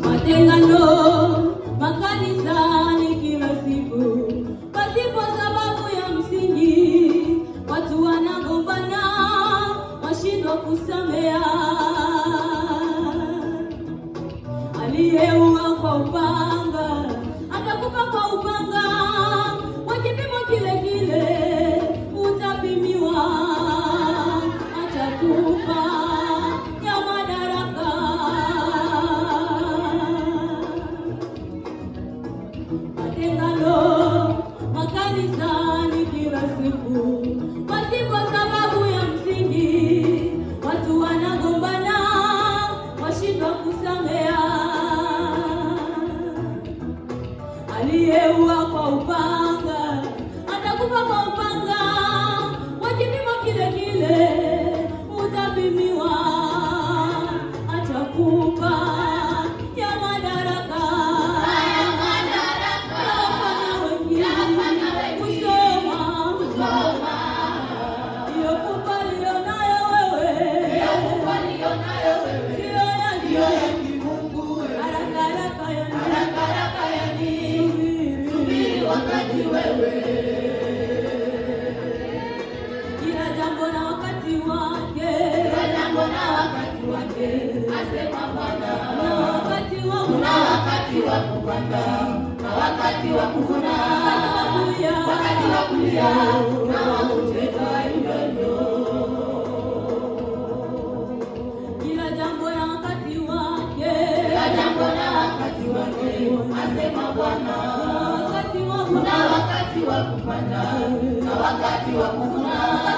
Matengano makanisani kila siku, pasipo sababu ya msingi. Watu wanagombana, washindwa kusamea. Aliyeua kwa upanga atakufa kwa upanga, kwa kipimo kile kile utapimiwa. Atakufa ya madaraka. Matengano makanisani kila siku, pasipo sababu ya msingi. Watu wanagombana, washindwa kusamea. Aliyeua kwa upanga atakufa kwa upanga, kwa kipimo kile kile utapimiwa. Atakufa ya madaraka. Kila jambo na wakati wake, asema Bwana. Kuna wakati wa kupanda na wakati wa kuvuna, wakati wa kulia na wa kucheka hivyo. Kila jambo na wakati wake, asema Bwana. Kuna wakati wa kupanda na wakati wa kuvuna.